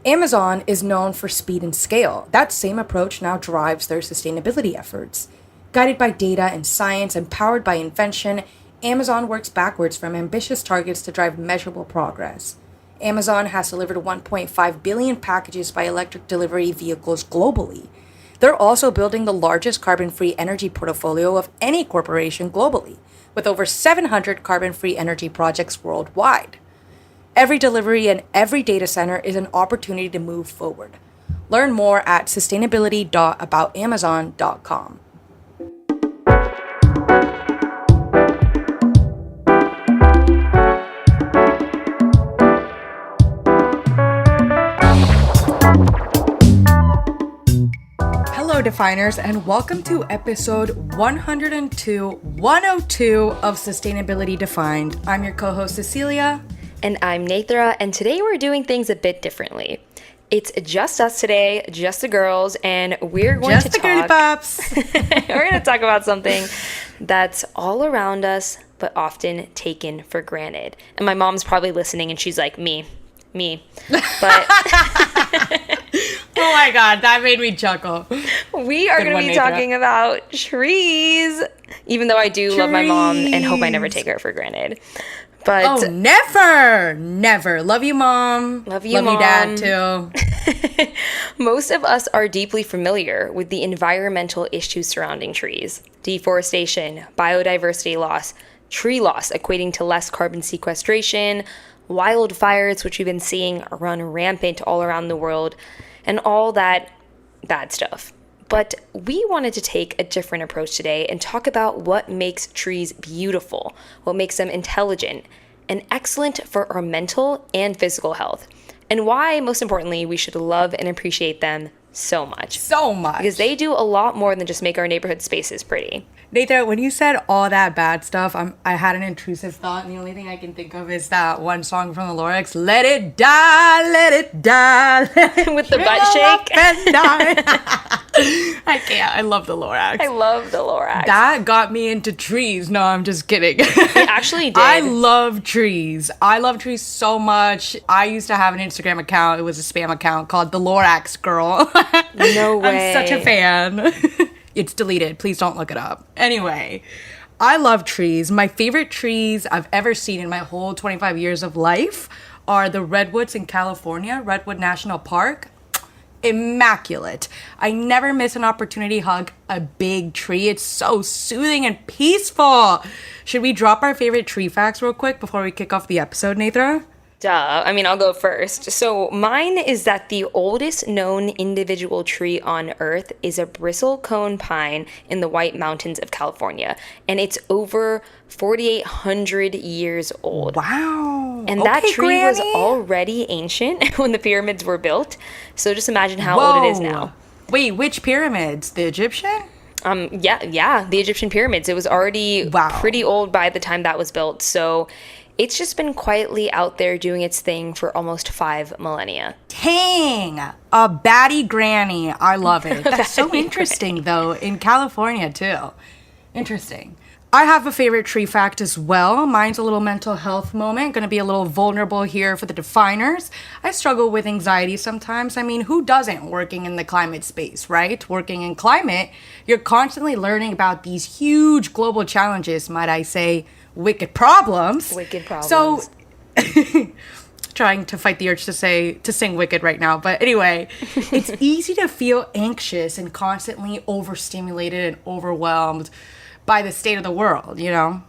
Amazon is known for speed and scale. That same approach now drives their sustainability efforts. Guided by data and science and powered by invention, Amazon works backwards from ambitious targets to drive measurable progress. Amazon has delivered 1.5 billion packages by electric delivery vehicles globally. They're also building the largest carbon-free energy portfolio of any corporation globally, with over 700 carbon-free energy projects worldwide. Every delivery and every data center is an opportunity to move forward. Learn more at sustainability.aboutamazon.com. Hello, Definers, and welcome to episode 102 of Sustainability Defined. I'm your co-host, Cecilia. And I'm Nethra, and today we're doing things a bit differently. It's just us today, just the girls, and we're going to talk... Girly Pops! We're going to talk about something that's all around us, but often taken for granted. And my mom's probably listening, and she's like, me. But... Oh my god, that made me chuckle. We are going to be talking about trees, even though I do love my mom and hope I never take her for granted. But never. Love you, Mom. Love you, Dad, too. Most of us are deeply familiar with the environmental issues surrounding trees. Deforestation, biodiversity loss, tree loss equating to less carbon sequestration, wildfires, which we've been seeing run rampant all around the world, and all that bad stuff. But we wanted to take a different approach today and talk about what makes trees beautiful, what makes them intelligent, and excellent for our mental and physical health, and why, most importantly, we should love and appreciate them so much. Because they do a lot more than just make our neighborhood spaces pretty. Nathan, when you said all that bad stuff, I had an intrusive thought, and the only thing I can think of is that one song from the Lorax, Let It Die, Let It Die. Let it With the butt shake. And die. I can't. I love the Lorax. I love the Lorax. That got me into trees. No, I'm just kidding. It actually did. I love trees. I love trees so much. I used to have an Instagram account. It was a spam account called The Lorax Girl. No way. I'm such a fan. It's deleted. Please don't look it up. Anyway, I love trees. My favorite trees I've ever seen in my whole 25 years of life are the redwoods in California, Redwood National Park. Immaculate. I never miss an opportunity to hug a big tree. It's so soothing and peaceful. Should we drop our favorite tree facts real quick before we kick off the episode, Nethra? Duh. I mean, I'll go first. So mine is that the oldest known individual tree on Earth is a bristlecone pine in the White Mountains of California. And it's over 4,800 years old. Wow. And that tree was already ancient when the pyramids were built. So just imagine how old it is now. Wait, which pyramids? The Egyptian? Yeah, the Egyptian pyramids. It was already pretty old by the time that was built. So it's just been quietly out there doing its thing for almost 5 millennia. Dang! A baddie granny. I love it. That's so interesting, though, in California, too. Interesting. I have a favorite tree fact as well. Mine's a little mental health moment. Gonna be a little vulnerable here for the definers. I struggle with anxiety sometimes. I mean, who doesn't working in the climate space, right? Working in climate, you're constantly learning about these huge global challenges, might I say, wicked problems. So, trying to fight the urge to sing Wicked right now. But anyway, it's easy to feel anxious and constantly overstimulated and overwhelmed by the state of the world, you know?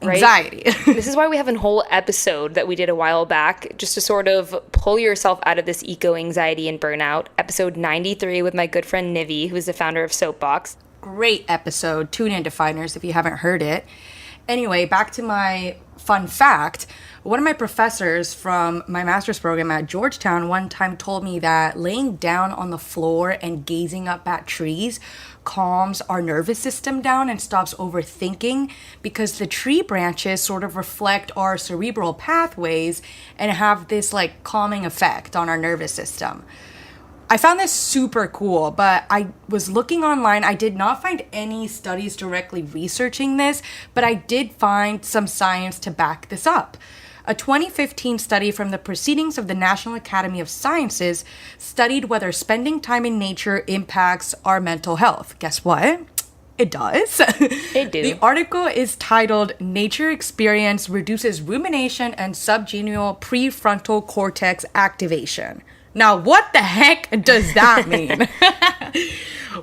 Anxiety. Right? This is why we have a whole episode that we did a while back, just to sort of pull yourself out of this eco-anxiety and burnout. Episode 93 with my good friend Nivi, who's the founder of Soapbox. Great episode. Tune in, Definers, if you haven't heard it. Anyway, back to my fun fact. One of my professors from my master's program at Georgetown one time told me that laying down on the floor and gazing up at trees calms our nervous system down and stops overthinking, because the tree branches sort of reflect our cerebral pathways and have this like calming effect on our nervous system. I found this super cool, but I was looking online. I did not find any studies directly researching this, but I did find some science to back this up. A 2015 study from the Proceedings of the National Academy of Sciences studied whether spending time in nature impacts our mental health. Guess what? It does. It do. The article is titled Nature Experience Reduces Rumination and Subgenual Prefrontal Cortex Activation. Now, what the heck does that mean?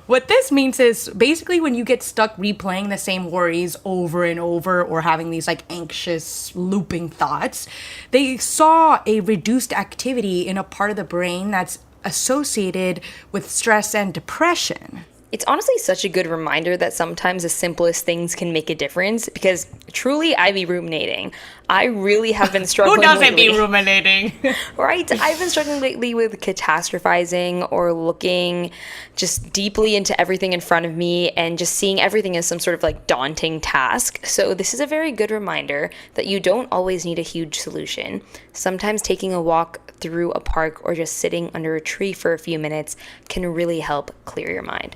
What this means is basically when you get stuck replaying the same worries over and over or having these like anxious looping thoughts, they saw a reduced activity in a part of the brain that's associated with stress and depression. It's honestly such a good reminder that sometimes the simplest things can make a difference, because truly I be ruminating. I really have been struggling Who doesn't lately. be ruminating? Right? I've been struggling lately with catastrophizing or looking just deeply into everything in front of me and just seeing everything as some sort of like daunting task. So this is a very good reminder that you don't always need a huge solution. Sometimes taking a walk through a park or just sitting under a tree for a few minutes can really help clear your mind.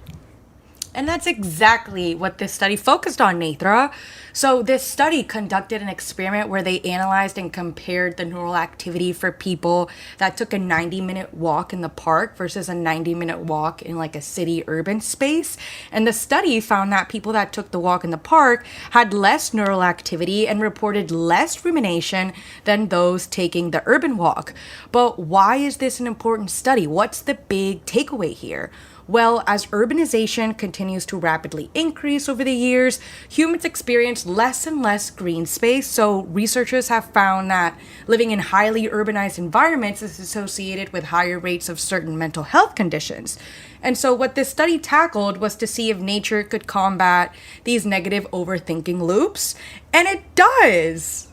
And that's exactly what this study focused on, Nethra. So this study conducted an experiment where they analyzed and compared the neural activity for people that took a 90-minute walk in the park versus a 90-minute walk in like a city urban space. And the study found that people that took the walk in the park had less neural activity and reported less rumination than those taking the urban walk. But why is this an important study? What's the big takeaway here? Well, as urbanization continues to rapidly increase over the years, humans experience less and less green space. So researchers have found that living in highly urbanized environments is associated with higher rates of certain mental health conditions. And so what this study tackled was to see if nature could combat these negative overthinking loops. And it does.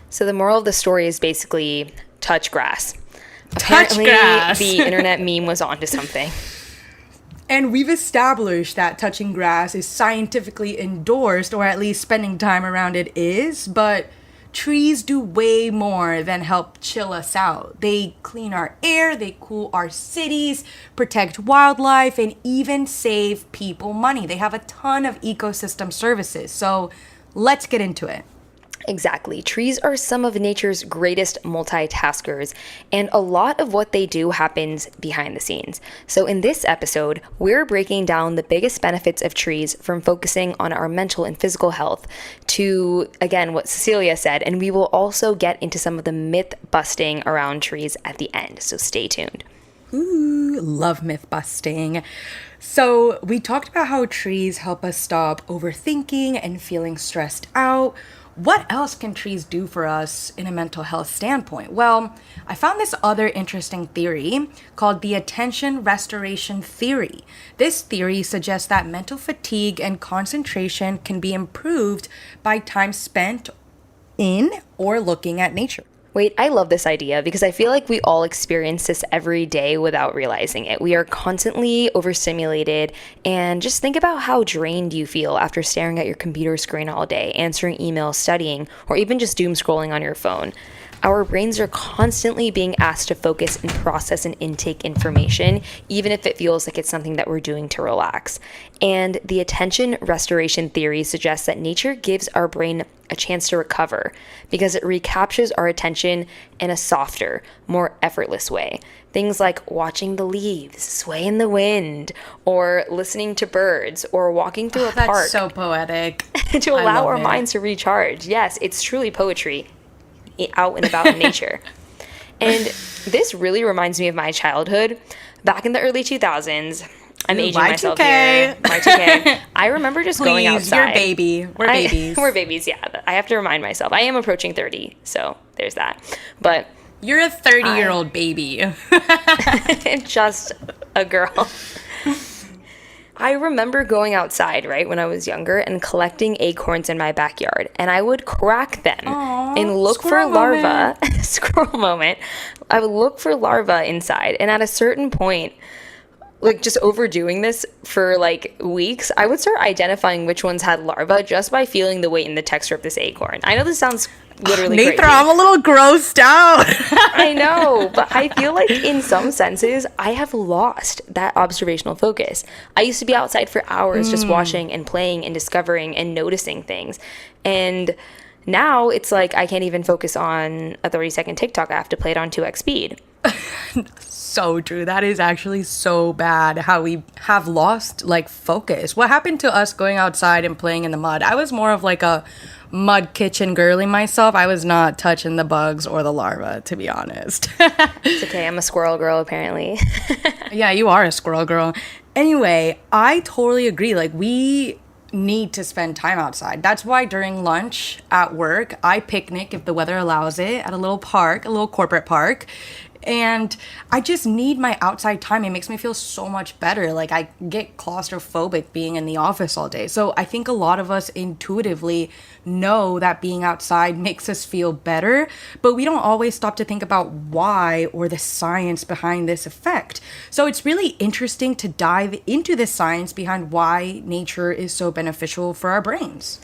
So the moral of the story is basically touch grass. Touch Apparently, grass. the internet meme was onto something. And we've established that touching grass is scientifically endorsed, or at least spending time around it is, but trees do way more than help chill us out. They clean our air, they cool our cities, protect wildlife, and even save people money. They have a ton of ecosystem services. So let's get into it. Exactly. Trees are some of nature's greatest multitaskers, and a lot of what they do happens behind the scenes. So in this episode, we're breaking down the biggest benefits of trees, from focusing on our mental and physical health to, again, what Cecilia said, and we will also get into some of the myth busting around trees at the end. So stay tuned. Ooh, love myth busting. So we talked about how trees help us stop overthinking and feeling stressed out. What else can trees do for us in a mental health standpoint? Well, I found this other interesting theory called the attention restoration theory. This theory suggests that mental fatigue and concentration can be improved by time spent in or looking at nature. Wait, I love this idea because I feel like we all experience this every day without realizing it. We are constantly overstimulated, and just think about how drained you feel after staring at your computer screen all day, answering emails, studying, or even just doom scrolling on your phone. Our brains are constantly being asked to focus and process and intake information, even if it feels like it's something that we're doing to relax. And the attention restoration theory suggests that nature gives our brain a chance to recover because it recaptures our attention in a softer, more effortless way. Things like watching the leaves sway in the wind, or listening to birds, or walking through a park. That's so poetic. To allow our it. minds to recharge. Yes, it's truly poetry out and about in nature. And this really reminds me of my childhood. Back in the early 2000s, I'm aging myself here. Y2K. I remember just going outside. You're a baby. We're babies. We're babies, yeah. I have to remind myself. I am approaching 30, so there's that. But You're a 30-year-old baby. just a girl. I remember going outside, right, when I was younger and collecting acorns in my backyard. And I would crack them and look for larvae. Squirrel moment. I would look for larvae inside. And at a certain point, like just overdoing this for like weeks, I would start identifying which ones had larvae just by feeling the weight and the texture of this acorn. I know this sounds literally crazy. Nethra, I'm a little grossed out. I know, but I feel like in some senses, I have lost that observational focus. I used to be outside for hours just watching and playing and discovering and noticing things. And Now it's like I can't even focus on a 30-second TikTok. I have to play it on 2x speed. So true. That is actually so bad how we have lost like focus. What happened to us going outside and playing in the mud? I was more of like a mud kitchen girly myself. I was not touching the bugs or the larvae, to be honest. It's okay. I'm a squirrel girl, apparently. Yeah, you are a squirrel girl. Anyway, I totally agree. Like, we need to spend time outside. That's why during lunch at work, I picnic if the weather allows it at a little park, a little corporate park. And I just need my outside time. It makes me feel so much better. Like, I get claustrophobic being in the office all day. So I think a lot of us intuitively know that being outside makes us feel better, but we don't always stop to think about why or the science behind this effect. So it's really interesting to dive into the science behind why nature is so beneficial for our brains.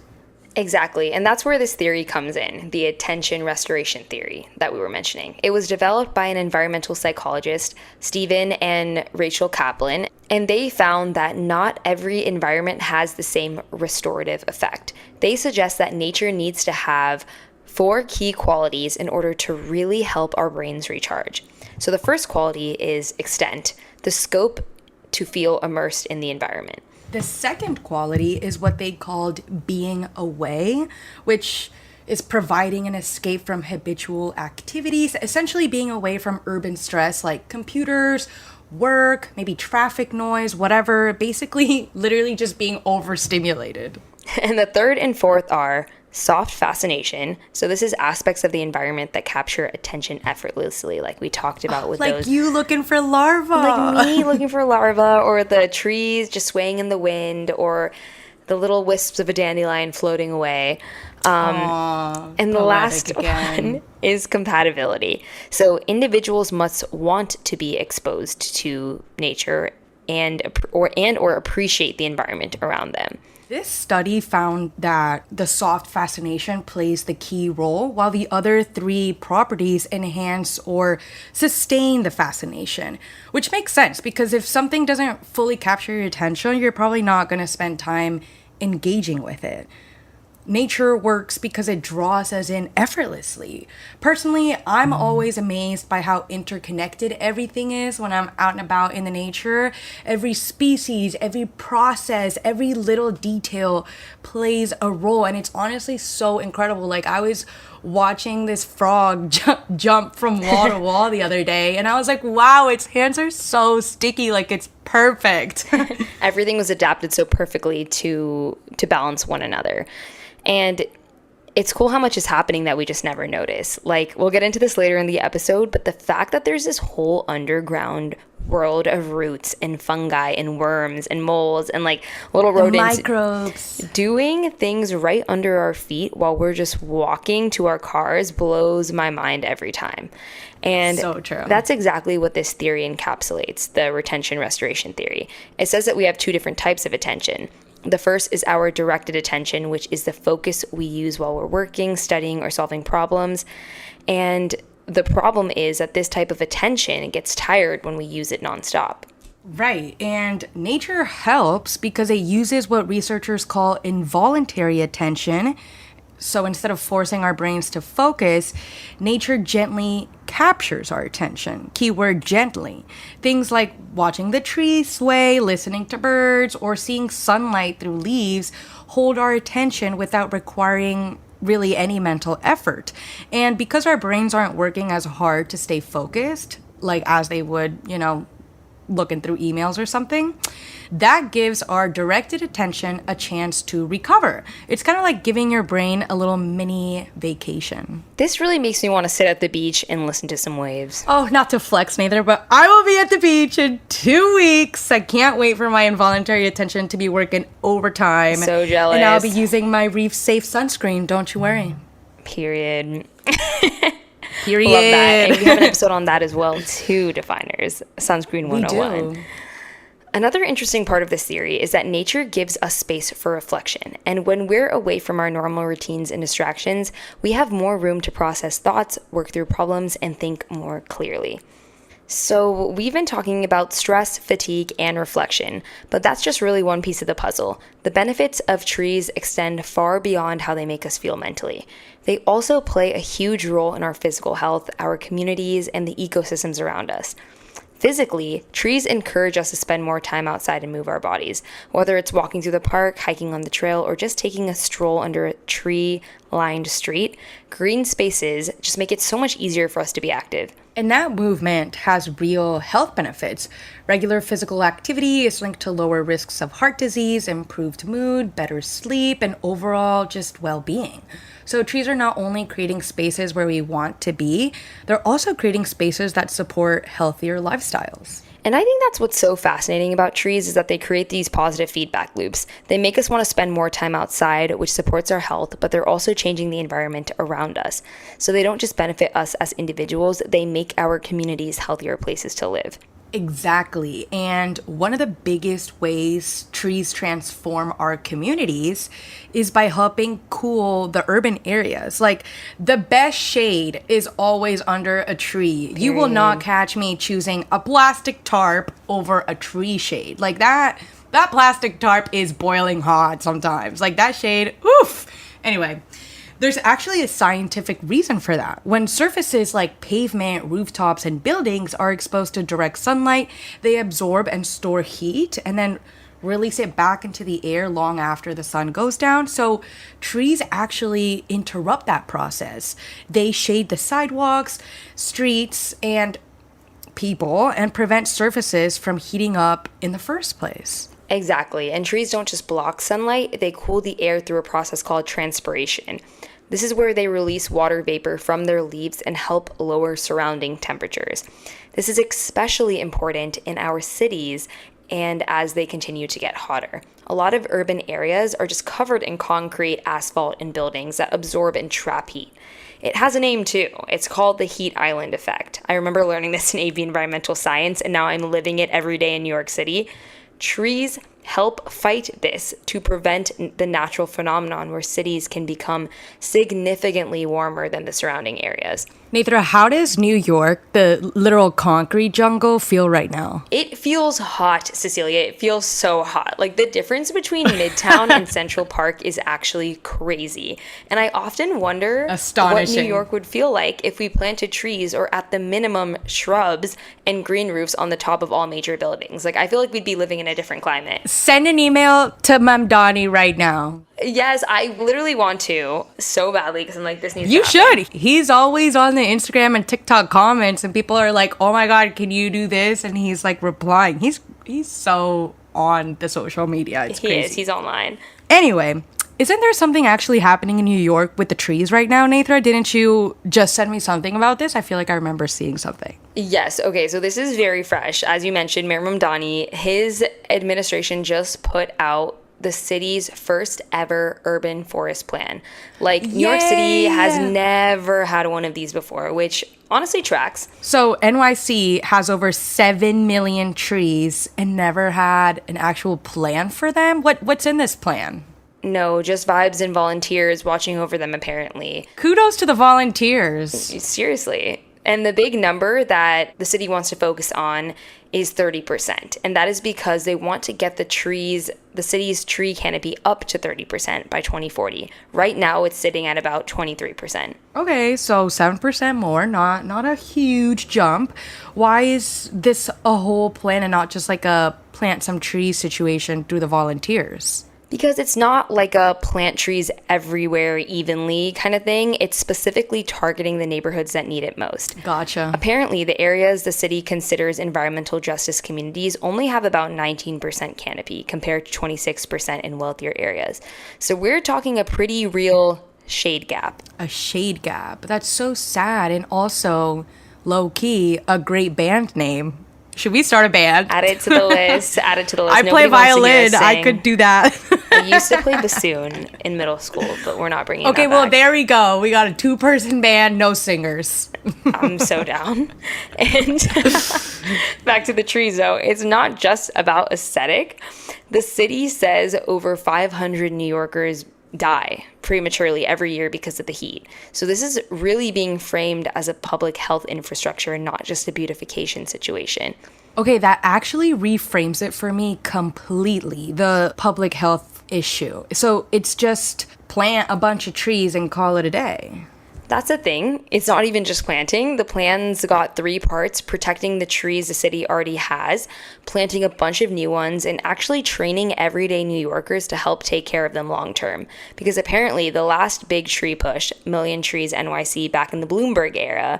Exactly. And that's where this theory comes in, the attention restoration theory that we were mentioning. It was developed by an environmental psychologist, Stephen and Rachel Kaplan, and they found that not every environment has the same restorative effect. They suggest that nature needs to have 4 key qualities in order to really help our brains recharge. So the first quality is extent, the scope to feel immersed in the environment. The second quality is what they called being away, which is providing an escape from habitual activities, essentially being away from urban stress like computers, work, maybe traffic noise, whatever, basically literally just being overstimulated. And the third and fourth are soft fascination. So this is aspects of the environment that capture attention effortlessly, like we talked about with like those. you looking for larvae. Like me looking for larvae, or the trees just swaying in the wind, or the little wisps of a dandelion floating away. And the last one is compatibility. So individuals must want to be exposed to nature and or appreciate the environment around them. This study found that the soft fascination plays the key role, while the other 3 properties enhance or sustain the fascination, which makes sense because if something doesn't fully capture your attention, you're probably not going to spend time engaging with it. Nature works because it draws us in effortlessly. Personally, I'm always amazed by how interconnected everything is when I'm out and about in the nature. Every species, every process, every little detail plays a role, and it's honestly so incredible. Like, I was watching this frog jump from wall to wall the other day, and I was like, wow, its hands are so sticky, like it's perfect. Everything was adapted so perfectly to balance one another. And it's cool how much is happening that we just never notice. Like, we'll get into this later in the episode, but the fact that there's this whole underground world of roots and fungi and worms and moles and like little rodents, microbes, doing things right under our feet while we're just walking to our cars blows my mind every time. And so true. That's exactly what this theory encapsulates, the retention restoration theory. It says that we have 2 different types of attention. The first is our directed attention, which is the focus we use while we're working, studying, or solving problems. And the problem is that this type of attention gets tired when we use it nonstop. Right, and nature helps because it uses what researchers call involuntary attention. So instead of forcing our brains to focus, nature gently captures our attention. Keyword gently. Things like watching the trees sway, listening to birds, or seeing sunlight through leaves hold our attention without requiring really any mental effort. And because our brains aren't working as hard to stay focused, like as they would, looking through emails or something, that gives our directed attention a chance to recover. It's kind of like giving your brain a little mini vacation. This really makes me want to sit at the beach and listen to some waves. Oh, not to flex neither, but I will be at the beach in 2 weeks. I can't wait for my involuntary attention to be working overtime. So jealous. And I'll be using my Reef Safe sunscreen, don't you worry. Period. Period. Love that. And we have an episode on that as well, too, Definers. Sunscreen 101. We do. Another interesting part of this theory is that nature gives us space for reflection. And when we're away from our normal routines and distractions, we have more room to process thoughts, work through problems, and think more clearly. So we've been talking about stress, fatigue, and reflection, but that's just really one piece of the puzzle. The benefits of trees extend far beyond how they make us feel mentally. They also play a huge role in our physical health, our communities, and the ecosystems around us. Physically, trees encourage us to spend more time outside and move our bodies. Whether it's walking through the park, hiking on the trail, or just taking a stroll under a tree-lined street, green spaces just make it so much easier for us to be active. And that movement has real health benefits. Regular physical activity is linked to lower risks of heart disease, improved mood, better sleep, and overall just well-being. So trees are not only creating spaces where we want to be, they're also creating spaces that support healthier lifestyles. And I think that's what's so fascinating about trees is that they create these positive feedback loops. They make us want to spend more time outside, which supports our health, but they're also changing the environment around us. So they don't just benefit us as individuals, they make our communities healthier places to live. Exactly. And one of the biggest ways trees transform our communities is by helping cool the urban areas. Like, the best shade is always under a tree. You will not catch me choosing a plastic tarp over a tree shade. Like, that plastic tarp is boiling hot sometimes. Like, that shade, oof. Anyway, there's actually a scientific reason for that. When surfaces like pavement, rooftops, and buildings are exposed to direct sunlight, they absorb and store heat and then release it back into the air long after the sun goes down. So trees actually interrupt that process. They shade the sidewalks, streets, and people and prevent surfaces from heating up in the first place. Exactly. And trees don't just block sunlight, they cool the air through a process called transpiration. This is where they release water vapor from their leaves and help lower surrounding temperatures. This is especially important in our cities and as they continue to get hotter. A lot of urban areas are just covered in concrete, asphalt, and buildings that absorb and trap heat. It has a name too. It's called the heat island effect. I remember learning this in AB Environmental Science, and now I'm living it every day in New York City. Trees help fight this to prevent the natural phenomenon where cities can become significantly warmer than the surrounding areas. Nethra, how does New York, the literal concrete jungle, feel right now? It feels hot, Cecilia. It feels so hot. Like, the difference between Midtown and Central Park is actually crazy. And I often wonder what New York would feel like if we planted trees or, at the minimum, shrubs and green roofs on the top of all major buildings. Like, I feel like we'd be living in a different climate. Send an email to Mamdani right now. Yes, I literally want to so badly because I'm like, this needs to You happen. should. He's always on the Instagram and TikTok comments, and people are like, "Oh my God, can you do this?" And he's like replying. He's so on the social media. It's crazy. He is. He's online. Anyway, isn't there something actually happening in New York with the trees right now, Nethra? Didn't you just send me something about this? I feel like I remember seeing something. Yes. Okay. So this is very fresh. As you mentioned, Mayor Mamdani, his administration just put out the city's first ever urban forest plan. Like, New York City has never had one of these before, which honestly tracks. So NYC has over 7 million trees and never had an actual plan for them? What's in this plan? No, just vibes and volunteers watching over them, apparently. Kudos to the volunteers. Seriously. And the big number that the city wants to focus on is 30%. And that is because they want to get the city's tree canopy up to 30% by 2040. Right now, it's sitting at about 23%. Okay, so 7% more, not a huge jump. Why is this a whole plan and not just like a plant some trees situation through the volunteers? Because it's not like a plant trees everywhere evenly kind of thing. It's specifically targeting the neighborhoods that need it most. Gotcha. Apparently, the areas the city considers environmental justice communities only have about 19% canopy compared to 26% in wealthier areas. So we're talking a pretty real shade gap. A shade gap. That's so sad. And also, low-key, a great band name. Should we start a band? Add it to the list. Add it to the list. I play violin. I could do that. I used to play bassoon in middle school, but we're not bringing that back. Okay, well, there we go. We got a 2-person band, no singers. I'm so down. And back to the trees, though. It's not just about aesthetic. The city says over 500 New Yorkers die prematurely every year because of the heat. So this is really being framed as a public health infrastructure and not just a beautification situation. Okay, that actually reframes it for me completely. The public health issue. So it's just plant a bunch of trees and call it a day. That's the thing. It's not even just planting. The plan's got three parts: protecting the trees the city already has, planting a bunch of new ones, and actually training everyday New Yorkers to help take care of them long term. Because apparently the last big tree push, Million Trees NYC, back in the Bloomberg era,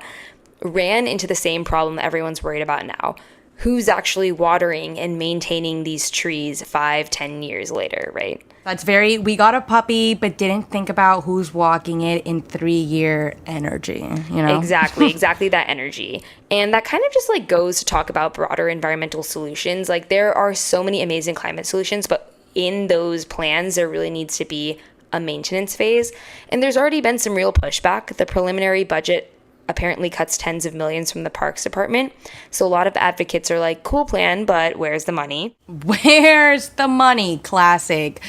ran into the same problem that everyone's worried about now. Who's actually watering and maintaining these trees 5-10 years later, right? We got a puppy, but didn't think about who's walking it in 3-year energy, Exactly that energy. And that kind of just like goes to talk about broader environmental solutions. Like there are so many amazing climate solutions, but in those plans, there really needs to be a maintenance phase. And there's already been some real pushback. The preliminary budget apparently cuts tens of millions from the Parks Department. So a lot of advocates are like, cool plan, but where's the money? Where's the money? Classic.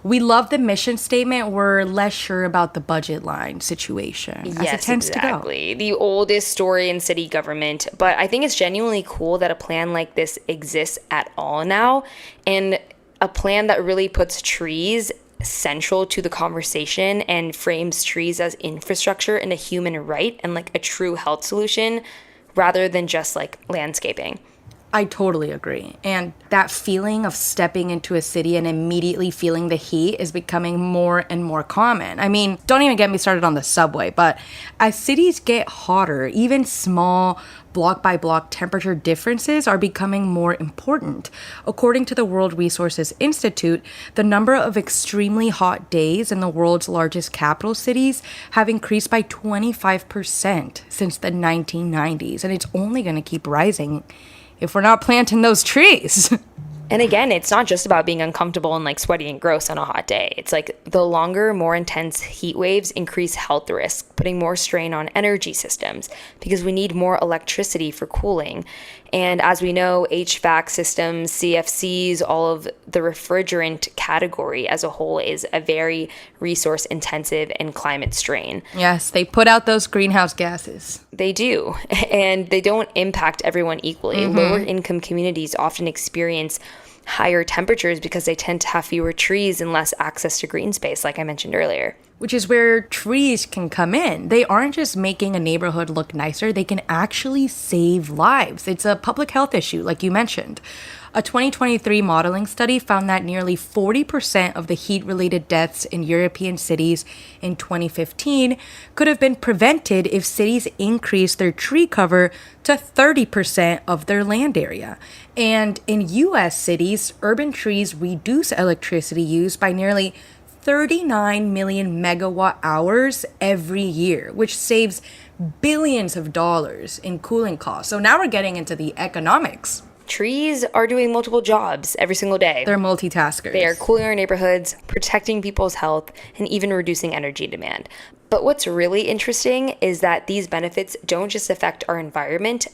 We love the mission statement. We're less sure about the budget line situation. Yes, as it tends exactly. to go. The oldest story in city government. But I think it's genuinely cool that a plan like this exists at all now. And a plan that really puts trees central to the conversation and frames trees as infrastructure and a human right and like a true health solution rather than just like landscaping. I totally agree. And that feeling of stepping into a city and immediately feeling the heat is becoming more and more common. I mean, don't even get me started on the subway, but as cities get hotter, even small block by block temperature differences are becoming more important. According to the World Resources Institute, the number of extremely hot days in the world's largest capital cities have increased by 25% since the 1990s, and it's only going to keep rising if we're not planting those trees. And again, it's not just about being uncomfortable and like sweaty and gross on a hot day. It's like the longer, more intense heat waves increase health risks, putting more strain on energy systems because we need more electricity for cooling. And as we know, HVAC systems, CFCs, all of the refrigerant category as a whole is a very resource intensive and climate strain. Yes, they put out those greenhouse gases. They do, and they don't impact everyone equally. Lower income communities often experience higher temperatures because they tend to have fewer trees and less access to green space, like I mentioned earlier. Which is where trees can come in. They aren't just making a neighborhood look nicer, they can actually save lives. It's a public health issue, like you mentioned. A 2023 modeling study found that nearly 40% of the heat-related deaths in European cities in 2015 could have been prevented if cities increased their tree cover to 30% of their land area. And in U.S. cities, urban trees reduce electricity use by nearly 39 million megawatt hours every year, which saves billions of dollars in cooling costs. So now we're getting into the economics. Trees are doing multiple jobs every single day. They're multitaskers. They are cooling our neighborhoods, protecting people's health, and even reducing energy demand. But what's really interesting is that these benefits don't just affect our environment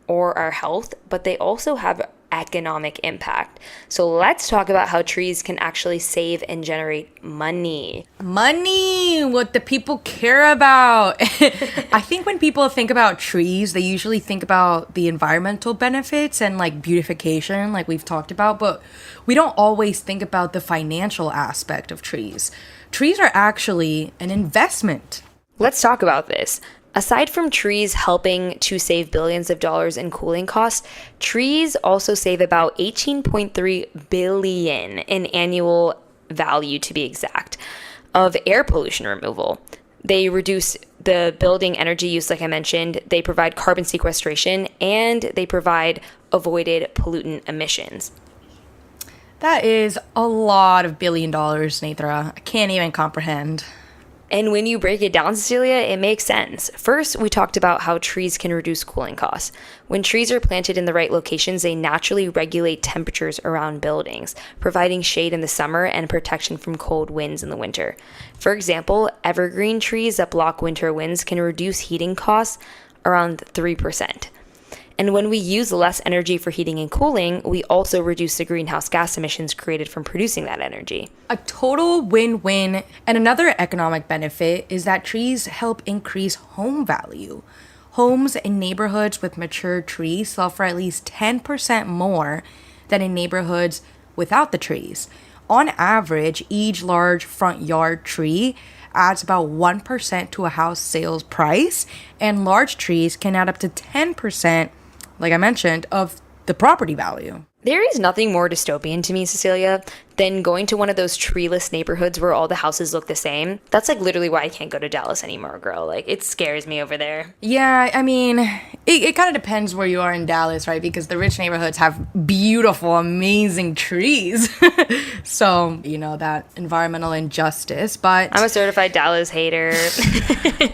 or our health, but they also have economic impact. So let's talk about how trees can actually save and generate money. Money, what the people care about. I think when people think about trees, they usually think about the environmental benefits and like beautification, like we've talked about, but we don't always think about the financial aspect of trees. Trees are actually an investment. Let's talk about this. Aside from trees helping to save billions of dollars in cooling costs, trees also save about 18.3 billion in annual value, to be exact, of air pollution removal. They reduce the building energy use, like I mentioned, they provide carbon sequestration, and they provide avoided pollutant emissions. That is a lot of $1 billion, Nethra. I can't even comprehend. And when you break it down, Cecilia, it makes sense. First, we talked about how trees can reduce cooling costs. When trees are planted in the right locations, they naturally regulate temperatures around buildings, providing shade in the summer and protection from cold winds in the winter. For example, evergreen trees that block winter winds can reduce heating costs around 3%. And when we use less energy for heating and cooling, we also reduce the greenhouse gas emissions created from producing that energy. A total win-win. And another economic benefit is that trees help increase home value. Homes in neighborhoods with mature trees sell for at least 10% more than in neighborhoods without the trees. on average, each large front yard tree adds about 1% to a house sales price, and large trees can add up to 10%, like I mentioned, of the property value. There is nothing more dystopian to me, Cecilia, than going to one of those treeless neighborhoods where all the houses look the same. That's like literally why I can't go to Dallas anymore, girl. Like, it scares me over there. Yeah, I mean, it kind of depends where you are in Dallas, right? Because the rich neighborhoods have beautiful, amazing trees. So, that environmental injustice, but... I'm a certified Dallas hater.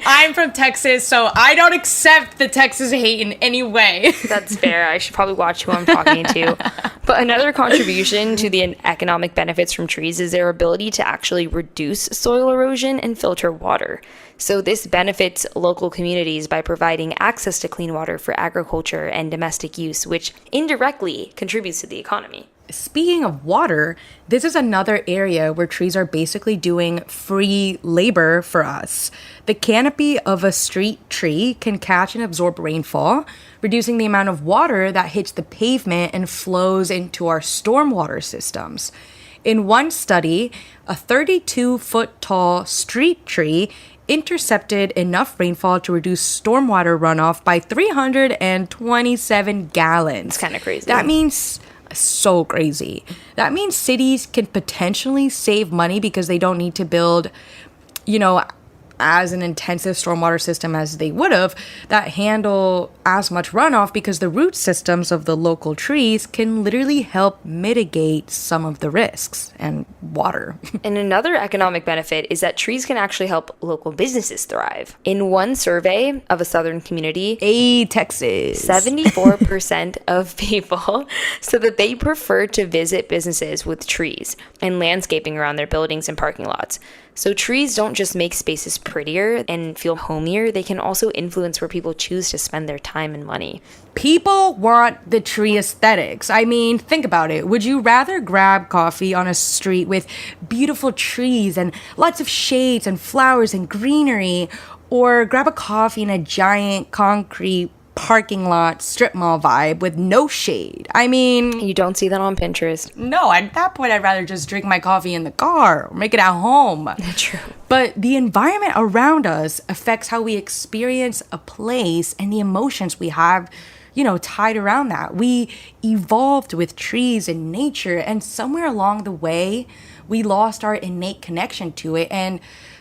I'm from Texas, so I don't accept the Texas hate in any way. That's fair. I should probably watch who I'm talking to. But another contribution to the economic benefits from trees is their ability to actually reduce soil erosion and filter water. So this benefits local communities by providing access to clean water for agriculture and domestic use, which indirectly contributes to the economy. Speaking of water, this is another area where trees are basically doing free labor for us. The canopy of a street tree can catch and absorb rainfall, reducing the amount of water that hits the pavement and flows into our stormwater systems. In one study, a 32-foot tall street tree intercepted enough rainfall to reduce stormwater runoff by 327 gallons. It's kind of crazy. That means... so crazy. That means cities can potentially save money because they don't need to build, as an intensive stormwater system as they would have that handle as much runoff, because the root systems of the local trees can literally help mitigate some of the risks and water. And another economic benefit is that trees can actually help local businesses thrive. In one survey of a southern community, Texas, 74% of people said that they prefer to visit businesses with trees and landscaping around their buildings and parking lots. So trees don't just make spaces prettier and feel homier, they can also influence where people choose to spend their time and money. People want the tree aesthetics. I mean, think about it. Would you rather grab coffee on a street with beautiful trees and lots of shades and flowers and greenery, or grab a coffee in a giant concrete parking lot strip mall vibe with no shade? I mean, you don't see that on Pinterest. No, at that point I'd rather just drink my coffee in the car or make it at home. True. But the environment around us affects how we experience a place and the emotions we have, tied around that. We evolved with trees and nature, and somewhere along the way we lost our innate connection to it and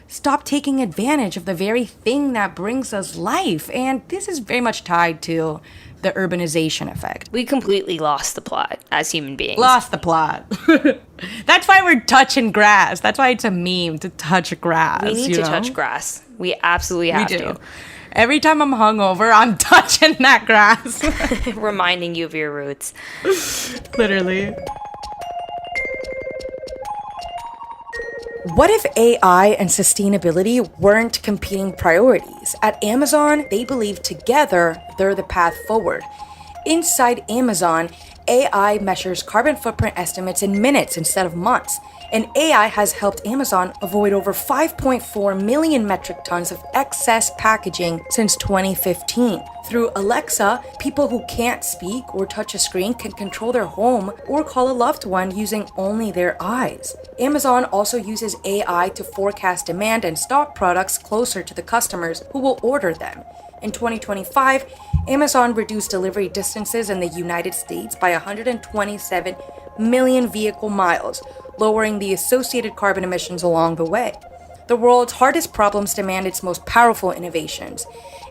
stop taking advantage of the very thing that brings us life. And this is very much tied to the urbanization effect. We completely lost the plot as human beings. Lost the plot. That's why we're touching grass. That's why it's a meme to touch grass. We need to touch grass. We absolutely have to. Every time I'm hungover, I'm touching that grass. Reminding you of your roots. Literally. What if AI and sustainability weren't competing priorities? At Amazon, they believe together they're the path forward. Inside Amazon, AI measures carbon footprint estimates in minutes instead of months. And AI has helped Amazon avoid over 5.4 million metric tons of excess packaging since 2015. Through Alexa, people who can't speak or touch a screen can control their home or call a loved one using only their eyes. Amazon also uses AI to forecast demand and stock products closer to the customers who will order them. In 2025, Amazon reduced delivery distances in the United States by 127 million vehicle miles, lowering the associated carbon emissions along the way. The world's hardest problems demand its most powerful innovations.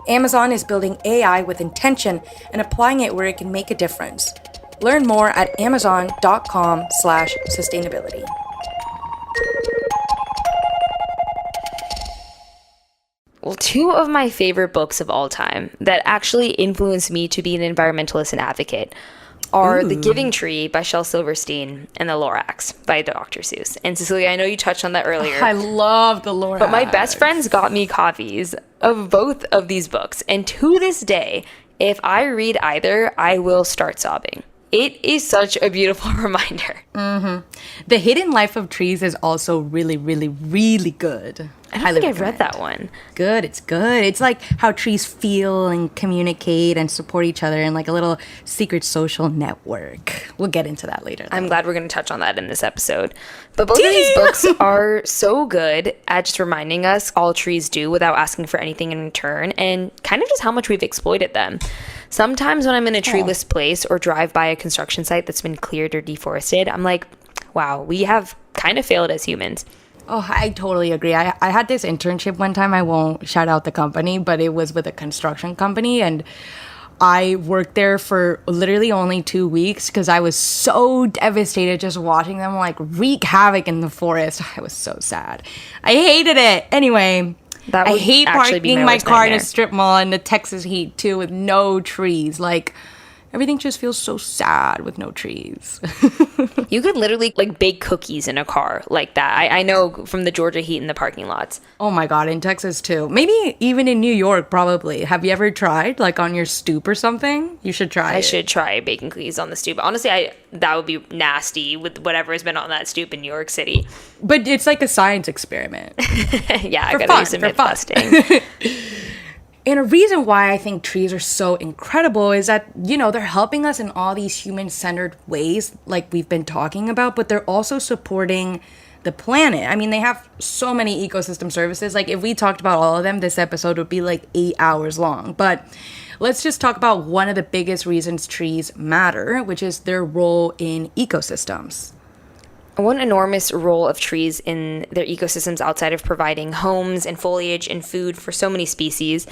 Amazon is building AI with intention and applying it where it can make a difference. Learn more at amazon.com/sustainability. Well, two of my favorite books of all time that actually influenced me to be an environmentalist and advocate are The Giving Tree by Shel Silverstein and The Lorax by Dr. Seuss. And Cecilia, I know you touched on that earlier. I love The Lorax. But my best friends got me copies of both of these books. And to this day, if I read either, I will start sobbing. It is such a beautiful reminder. The hidden life of trees is also really, really, really good. I don't think I've read that one. Good, it's good. It's like how trees feel and communicate and support each other in like a little secret social network. We'll get into that later. I'm glad we're going to touch on that in this episode. But both of these books are so good at just reminding us all trees do without asking for anything in return, and kind of just how much we've exploited them. Sometimes when I'm in a treeless place or drive by a construction site that's been cleared or deforested, I'm like, wow, we have kind of failed as humans. Oh, I totally agree. I had this internship one time. I won't shout out the company, but it was with a construction company. And I worked there for literally only 2 weeks because I was so devastated just watching them like wreak havoc in the forest. I was so sad. I hated it. Anyway, I hate parking my car in a strip mall in the Texas heat too with no trees. Like, everything just feels so sad with no trees. You could literally like bake cookies in a car like that. I know from the Georgia heat in the parking lots. Oh my God, in Texas too. Maybe even in New York, probably. Have you ever tried like on your stoop or something? You should try it. I should try baking cookies on the stoop. Honestly, that would be nasty with whatever has been on that stoop in New York City. But it's like a science experiment. Yeah, I gotta do some mythbusting. And a reason why I think trees are so incredible is that, you know, they're helping us in all these human-centered ways, like we've been talking about, but they're also supporting the planet. I mean, they have so many ecosystem services. Like, if we talked about all of them, this episode would be like 8 hours long. But let's just talk about one of the biggest reasons trees matter, which is their role in ecosystems. One enormous role of trees in their ecosystems outside of providing homes and foliage and food for so many species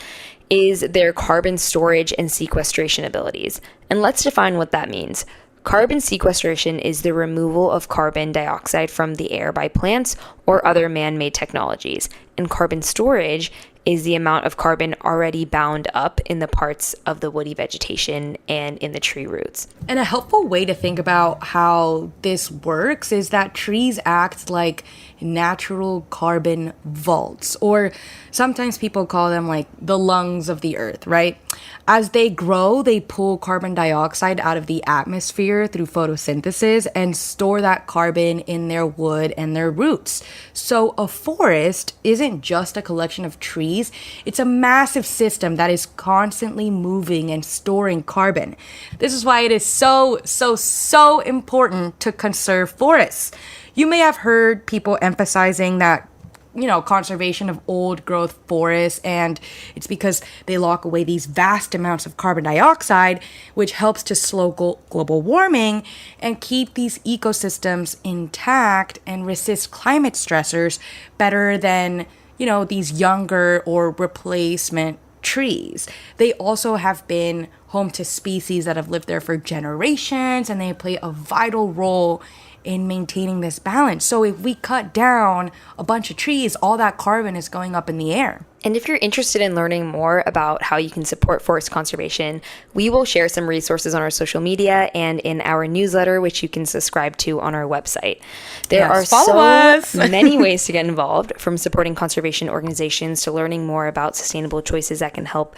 is their carbon storage and sequestration abilities. And let's define what that means. Carbon sequestration is the removal of carbon dioxide from the air by plants or other man-made technologies. And carbon storage is the amount of carbon already bound up in the parts of the woody vegetation and in the tree roots. And a helpful way to think about how this works is that trees act like natural carbon vaults, or sometimes people call them like the lungs of the earth, right? As they grow, they pull carbon dioxide out of the atmosphere through photosynthesis and store that carbon in their wood and their roots. So a forest isn't just a collection of trees, it's a massive system that is constantly moving and storing carbon. This is why it is so important to conserve forests. You may have heard people emphasizing that, you know, conservation of old growth forests, and it's because they lock away these vast amounts of carbon dioxide, which helps to slow global warming and keep these ecosystems intact and resist climate stressors better than, you know, these younger or replacement trees. They also have been home to species that have lived there for generations, and they play a vital role in maintaining this balance. So if we cut down a bunch of trees, all that carbon is going up in the air. And if you're interested in learning more about how you can support forest conservation, we will share some resources on our social media and in our newsletter, which you can subscribe to on our website. There are so many ways to get involved, from supporting conservation organizations to learning more about sustainable choices that can help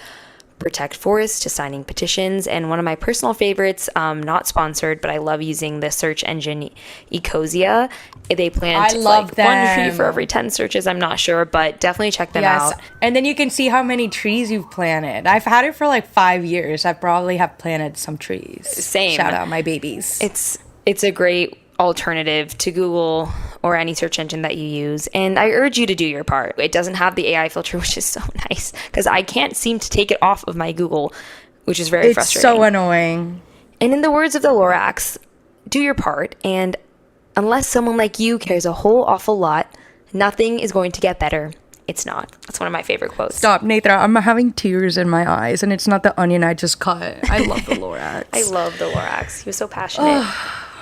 protect forests to signing petitions. And one of my personal favorites, not sponsored, but I love using the search engine Ecosia. They plant like one tree for every 10 searches. I'm not sure, but definitely check them out. And then you can see how many trees you've planted. I've had it for like 5 years. I probably have planted some trees. Same. Shout out my babies. It's a great alternative to Google or any search engine that you use, and I urge you to do your part. It doesn't have the AI filter, which is so nice because I can't seem to take it off of my Google, which is very frustrating. It's so annoying. And in the words of the Lorax, do your part, and unless someone like you cares a whole awful lot, nothing is going to get better. It's not. That's one of my favorite quotes. Stop, Nethra. I'm having tears in my eyes, and it's not the onion I just cut. I love the Lorax. I love the Lorax. He was so passionate.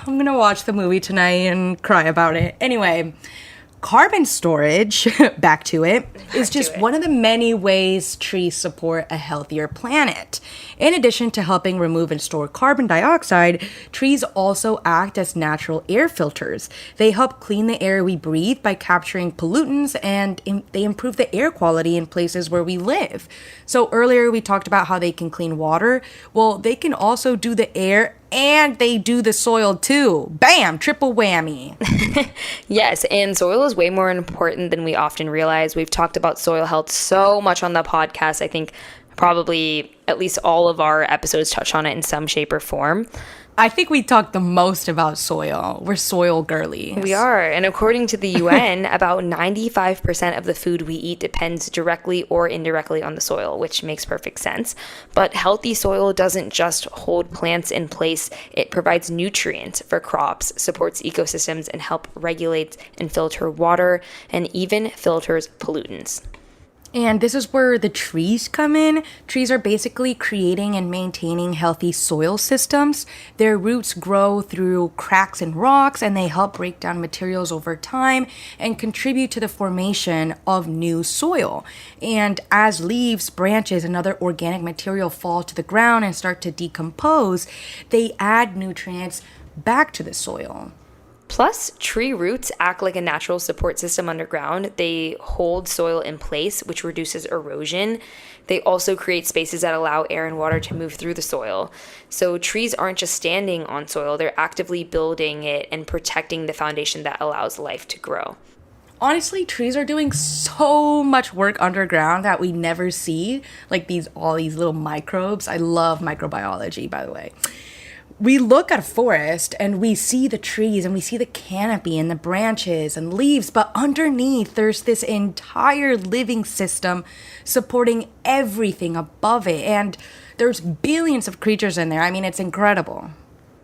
I'm gonna watch the movie tonight and cry about it. Anyway, carbon storage, back to it, is just one of the many ways trees support a healthier planet. In addition to helping remove and store carbon dioxide, trees also act as natural air filters. They help clean the air we breathe by capturing pollutants, and they improve the air quality in places where we live. So earlier we talked about how they can clean water. Well, they can also do the air and they do the soil too. Bam, triple whammy. Yes, and soil is way more important than we often realize. We've talked about soil health so much on the podcast. I think probably at least all of our episodes touch on it in some shape or form. I think we talk the most about soil. We're soil girlies. We are. And according to the UN, about 95% of the food we eat depends directly or indirectly on the soil, which makes perfect sense. But healthy soil doesn't just hold plants in place. It provides nutrients for crops, supports ecosystems, and help regulate and filter water, and even filters pollutants. And this is where the trees come in. Trees are basically creating and maintaining healthy soil systems. Their roots grow through cracks in rocks, and they help break down materials over time and contribute to the formation of new soil. And as leaves, branches, and other organic material fall to the ground and start to decompose, they add nutrients back to the soil. Plus, tree roots act like a natural support system underground. They hold soil in place, which reduces erosion. They also create spaces that allow air and water to move through the soil. So trees aren't just standing on soil, they're actively building it and protecting the foundation that allows life to grow. Honestly, trees are doing so much work underground that we never see, like all these little microbes. I love microbiology, by the way. We look at a forest and we see the trees and we see the canopy and the branches and leaves, but underneath there's this entire living system supporting everything above it. And there's billions of creatures in there. I mean, it's incredible.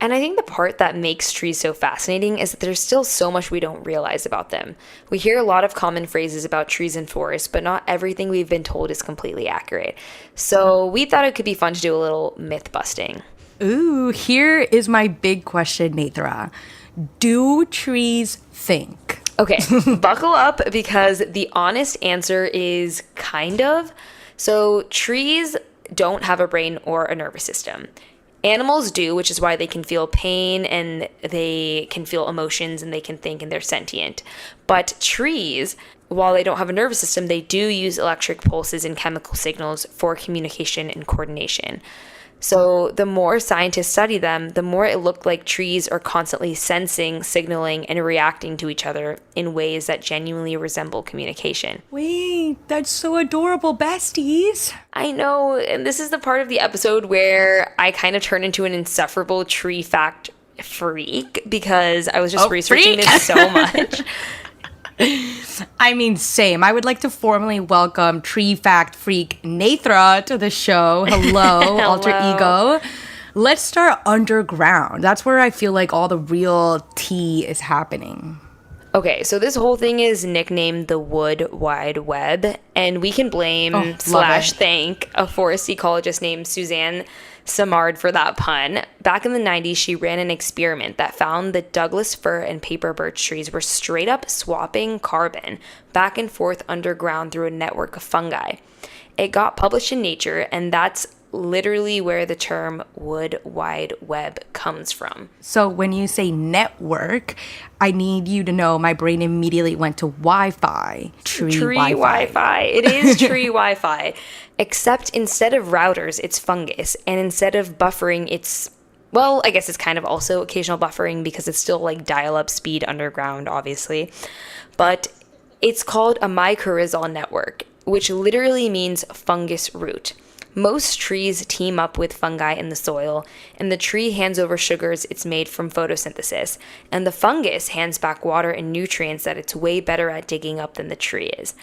And I think the part that makes trees so fascinating is that there's still so much we don't realize about them. We hear a lot of common phrases about trees and forests, but not everything we've been told is completely accurate. So we thought it could be fun to do a little myth busting. Ooh, here is my big question, Nethra. Do trees think? Okay, buckle up because the honest answer is kind of. So trees don't have a brain or a nervous system. Animals do, which is why they can feel pain and they can feel emotions and they can think and they're sentient. But trees, while they don't have a nervous system, they do use electric pulses and chemical signals for communication and coordination. So the more scientists study them, the more it looked like trees are constantly sensing, signaling, and reacting to each other in ways that genuinely resemble communication. Wait, that's so adorable, besties. I know, and this is the part of the episode where I kind of turn into an insufferable tree fact freak because I was just researching this so much. I mean, same. I would like to formally welcome tree fact freak Nethra to the show. Hello, alter ego. Let's start underground. That's where I feel like all the real tea is happening. Okay, so this whole thing is nicknamed the Wood Wide Web, and we can blame / thank a forest ecologist named Suzanne Simard for that pun. Back in the 90s, she ran an experiment that found that Douglas fir and paper birch trees were straight up swapping carbon back and forth underground through a network of fungi. It got published in Nature, and that's literally where the term Wood Wide Web comes from. So when you say network, I need you to know my brain immediately went to Wi-Fi. Tree Wi-Fi. It is tree Wi-Fi. Except instead of routers, it's fungus. And instead of buffering, it's, well, I guess it's kind of also occasional buffering because it's still like dial-up speed underground, obviously. But it's called a mycorrhizal network, which literally means fungus root. Most trees team up with fungi in the soil, and the tree hands over sugars it's made from photosynthesis, and the fungus hands back water and nutrients that it's way better at digging up than the tree is.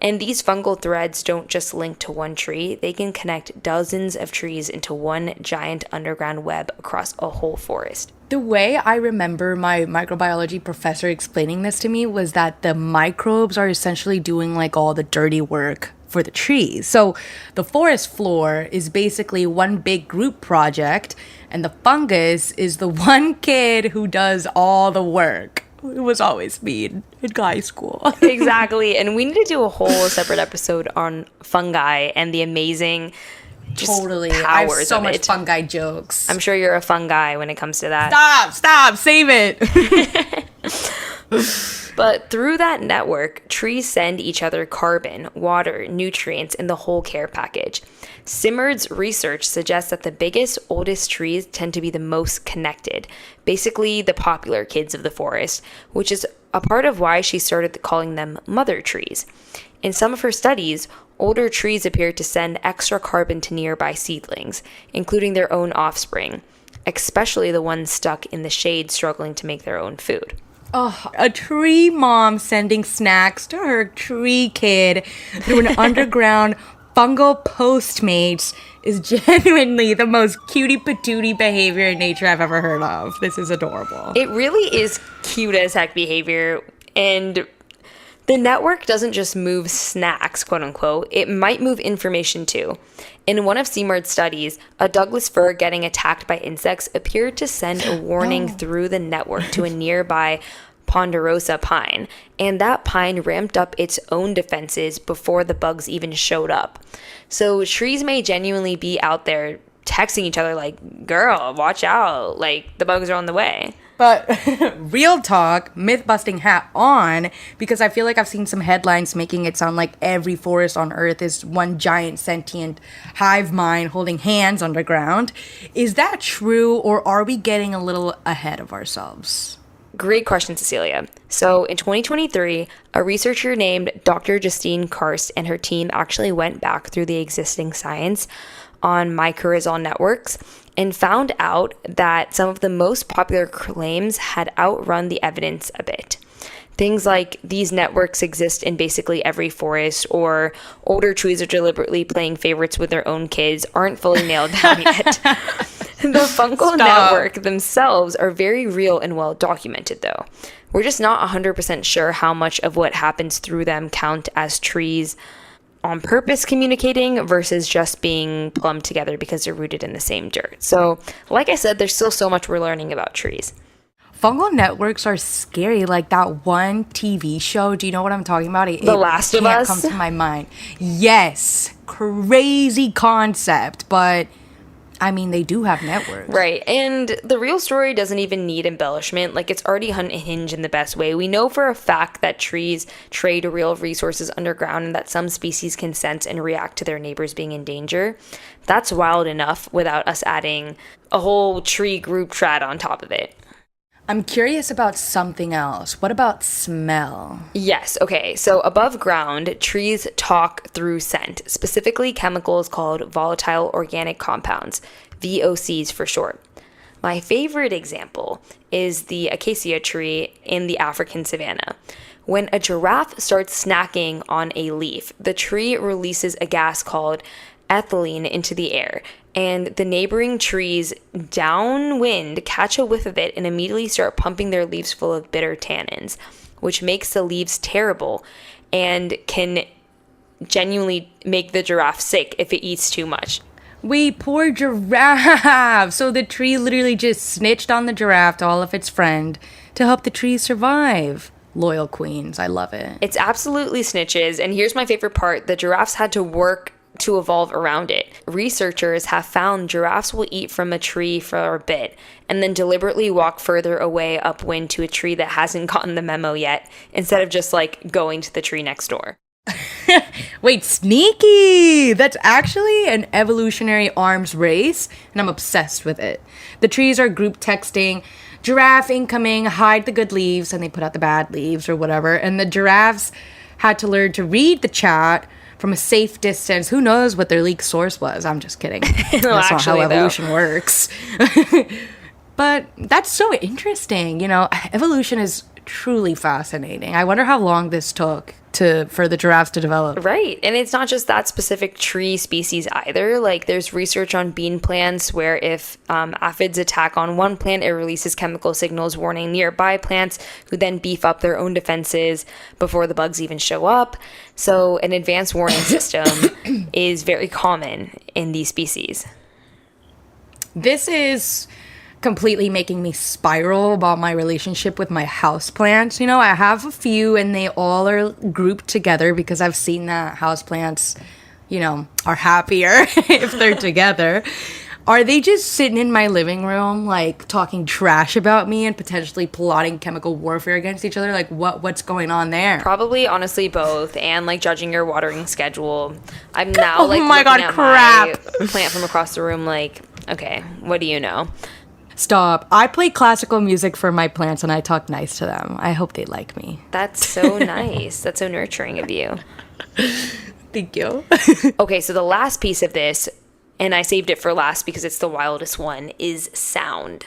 And these fungal threads don't just link to one tree, they can connect dozens of trees into one giant underground web across a whole forest. The way I remember my microbiology professor explaining this to me was that the microbes are essentially doing like all the dirty work for the trees. So the forest floor is basically one big group project, and the fungus is the one kid who does all the work. It was always me in high school. Exactly. And we need to do a whole separate episode on fungi and the amazing totally powers I have so of much it. Fungi jokes. I'm sure you're a fungi when it comes to that. Stop, save it. But through that network, trees send each other carbon, water, nutrients, and the whole care package. Simard's research suggests that the biggest, oldest trees tend to be the most connected, basically the popular kids of the forest, which is a part of why she started calling them mother trees. In some of her studies, older trees appear to send extra carbon to nearby seedlings, including their own offspring, especially the ones stuck in the shade struggling to make their own food. Oh, a tree mom sending snacks to her tree kid through an underground fungal Postmates is genuinely the most cutie patootie behavior in nature I've ever heard of. This is adorable. It really is cute as heck behavior, and the network doesn't just move snacks, quote unquote, it might move information too. In one of Simard's studies, a Douglas fir getting attacked by insects appeared to send a warning through the network to a nearby ponderosa pine, and that pine ramped up its own defenses before the bugs even showed up. So trees may genuinely be out there texting each other like, girl, watch out, like the bugs are on the way. But real talk, myth-busting hat on, because I feel like I've seen some headlines making it sound like every forest on Earth is one giant sentient hive mind holding hands underground. Is that true, or are we getting a little ahead of ourselves? Great question, Cecilia. So in 2023, a researcher named Dr. Justine Karst and her team actually went back through the existing science on mycorrhizal networks and found out that some of the most popular claims had outrun the evidence a bit. Things like these networks exist in basically every forest, or older trees are deliberately playing favorites with their own kids aren't fully nailed down yet. The fungal network themselves are very real and well documented, though. We're just not 100% sure how much of what happens through them count as trees on purpose communicating versus just being plumbed together because they're rooted in the same dirt. So, like I said, there's still so much we're learning about trees. Fungal networks are scary, like that one TV show. Do you know what I'm talking about? The Last of Us? It can't come to my mind. Yes, crazy concept, but I mean, they do have networks. Right. And the real story doesn't even need embellishment. Like, it's already hinged in the best way. We know for a fact that trees trade real resources underground and that some species can sense and react to their neighbors being in danger. That's wild enough without us adding a whole tree group chat on top of it. I'm curious about something else. What about smell? Yes. Okay. So above ground, trees talk through scent, specifically chemicals called volatile organic compounds, VOCs for short. My favorite example is the acacia tree in the African savanna. When a giraffe starts snacking on a leaf, the tree releases a gas called ethylene into the air, and the neighboring trees downwind catch a whiff of it and immediately start pumping their leaves full of bitter tannins, which makes the leaves terrible and can genuinely make the giraffe sick if it eats too much. Wait, poor giraffe! So the tree literally just snitched on the giraffe to all of its friend to help the tree survive. Loyal queens, I love it. It's absolutely snitches, and here's my favorite part. The giraffes had to work to evolve around it. Researchers have found giraffes will eat from a tree for a bit and then deliberately walk further away upwind to a tree that hasn't gotten the memo yet, instead of just like going to the tree next door. Wait, sneaky! That's actually an evolutionary arms race, and I'm obsessed with it. The trees are group texting, giraffe incoming, hide the good leaves, and they put out the bad leaves or whatever, and the giraffes had to learn to read the chat from a safe distance. Who knows what their leak source was? I'm just kidding. That's not how evolution works. But that's so interesting. You know, evolution is truly fascinating. I wonder how long this took for the giraffes to develop. Right. And it's not just that specific tree species either. Like, there's research on bean plants where if aphids attack on one plant, it releases chemical signals warning nearby plants, who then beef up their own defenses before the bugs even show up. So an advanced warning system is very common in these species. This is completely making me spiral about my relationship with my houseplants. You know, I have a few and they all are grouped together because I've seen that houseplants, you know, are happier if they're together. Are they just sitting in my living room, like, talking trash about me and potentially plotting chemical warfare against each other? Like, what's going on there? Probably, honestly, both, and like judging your watering schedule. I'm now Oh like my God, looking at crap. my plant from across the room, like, okay, what do you know? Stop. I play classical music for my plants and I talk nice to them. I hope they like me. That's so nice. That's so nurturing of you. Thank you. Okay, so the last piece of this, and I saved it for last because it's the wildest one, is sound.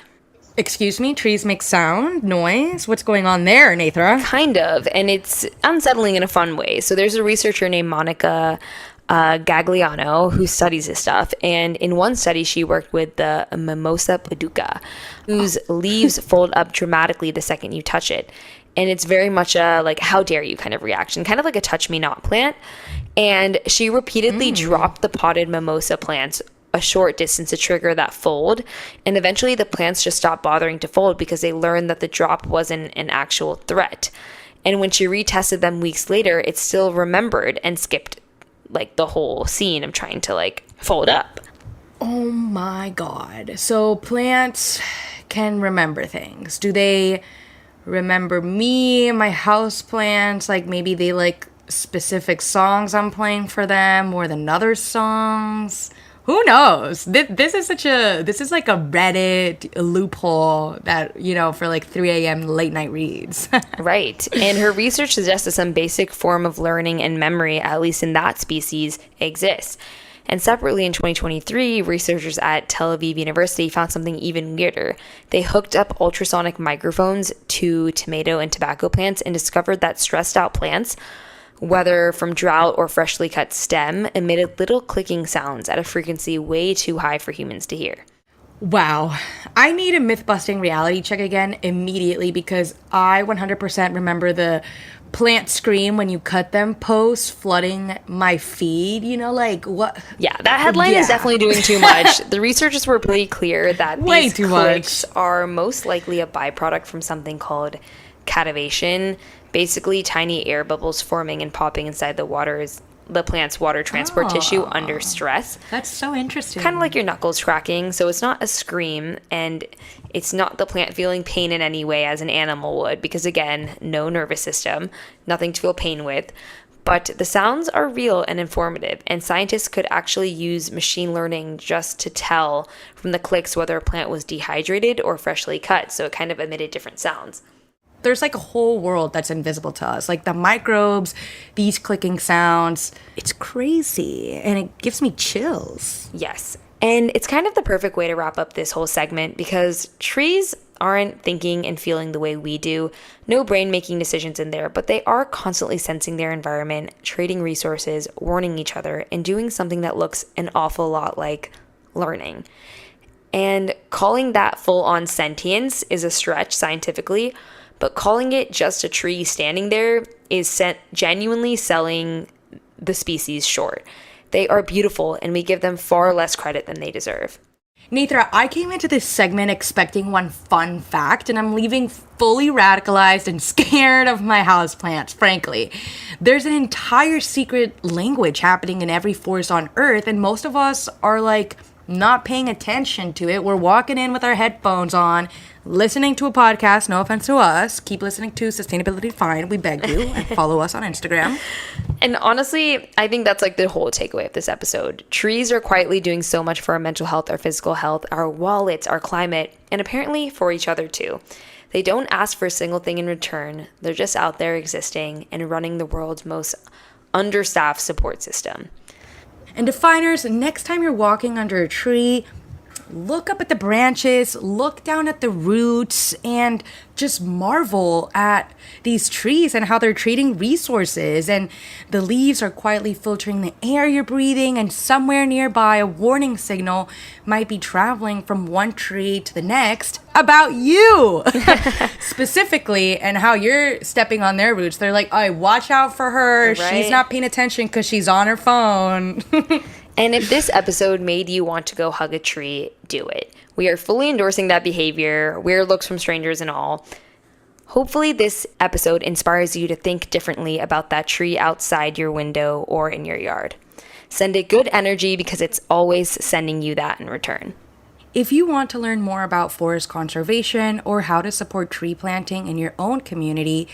Excuse me, trees make sound, noise? What's going on there, Nethra? Kind of, and it's unsettling in a fun way. So there's a researcher named Monica Gagliano who studies this stuff, and in one study she worked with the Mimosa pudica, whose leaves fold up dramatically the second you touch it. And it's very much a like, how dare you kind of reaction, kind of like a touch me not plant. And she repeatedly dropped the potted mimosa plants a short distance to trigger that fold. And eventually the plants just stopped bothering to fold because they learned that the drop wasn't an actual threat. And when she retested them weeks later, it still remembered and skipped like the whole scene of trying to like fold up. Oh my God. So plants can remember things. Do they remember me, my house plants? Like maybe they like specific songs I'm playing for them more than other songs. Who knows? This is like a Reddit loophole that, you know, for like 3 a.m. late night reads. Right. And her research suggests that some basic form of learning and memory, at least in that species, exists. And separately in 2023, researchers at Tel Aviv University found something even weirder. They hooked up ultrasonic microphones to tomato and tobacco plants and discovered that stressed out plants, whether from drought or freshly cut stem, emitted little clicking sounds at a frequency way too high for humans to hear. Wow. I need a myth-busting reality check again immediately because I 100% remember the plant scream when you cut them post flooding my feed. You know, like what? Yeah, that headline is definitely doing too much. The researchers were pretty clear that these clicks are most likely a byproduct from something called cativation. Basically, tiny air bubbles forming and popping inside the plant's water transport tissue under stress. That's so interesting. Kind of like your knuckles cracking. So it's not a scream, and it's not the plant feeling pain in any way as an animal would, because again, no nervous system, nothing to feel pain with. But the sounds are real and informative, and scientists could actually use machine learning just to tell from the clicks whether a plant was dehydrated or freshly cut. So it kind of emitted different sounds. There's like a whole world that's invisible to us, like the microbes, these clicking sounds. It's crazy, and it gives me chills. Yes, and it's kind of the perfect way to wrap up this whole segment because trees aren't thinking and feeling the way we do. No brain making decisions in there, but they are constantly sensing their environment, trading resources, warning each other, and doing something that looks an awful lot like learning. And calling that full-on sentience is a stretch scientifically, but calling it just a tree standing there is genuinely selling the species short. They are beautiful, and we give them far less credit than they deserve. Nethra, I came into this segment expecting one fun fact, and I'm leaving fully radicalized and scared of my houseplants, frankly. There's an entire secret language happening in every forest on Earth, and most of us are like not paying attention to it. We're walking in with our headphones on, listening to a podcast. No offense to us. Keep listening to Sustainability Fine. We beg you. And follow us on Instagram. And honestly, I think that's like the whole takeaway of this episode. Trees are quietly doing so much for our mental health, our physical health, our wallets, our climate, and apparently for each other too. They don't ask for a single thing in return. They're just out there existing and running the world's most understaffed support system. And definers, next time you're walking under a tree, look up at the branches, look down at the roots, and just marvel at these trees and how they're treating resources. And the leaves are quietly filtering the air you're breathing, and somewhere nearby a warning signal might be traveling from one tree to the next about you specifically, and how you're stepping on their roots. They're like, oh, watch out for her. Right. She's not paying attention because she's on her phone. And if this episode made you want to go hug a tree, do it. We are fully endorsing that behavior, weird looks from strangers and all. Hopefully this episode inspires you to think differently about that tree outside your window or in your yard. Send it good energy because it's always sending you that in return. If you want to learn more about forest conservation or how to support tree planting in your own community,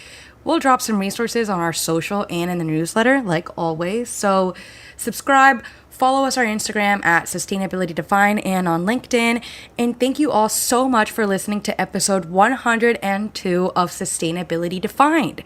we'll drop some resources on our social and in the newsletter, like always. So subscribe, follow us on Instagram at Sustainability Defined and on LinkedIn. And thank you all so much for listening to episode 102 of Sustainability Defined.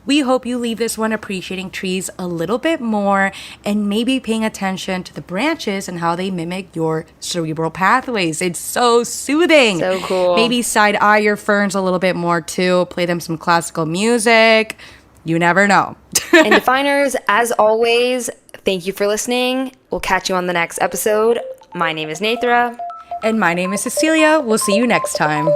We hope you leave this one appreciating trees a little bit more and maybe paying attention to the branches and how they mimic your cerebral pathways. It's so soothing. So cool. Maybe side eye your ferns a little bit more too. Play them some classical music. You never know. And Definers, as always, thank you for listening. We'll catch you on the next episode. My name is Nethra. And my name is Cecilia. We'll see you next time.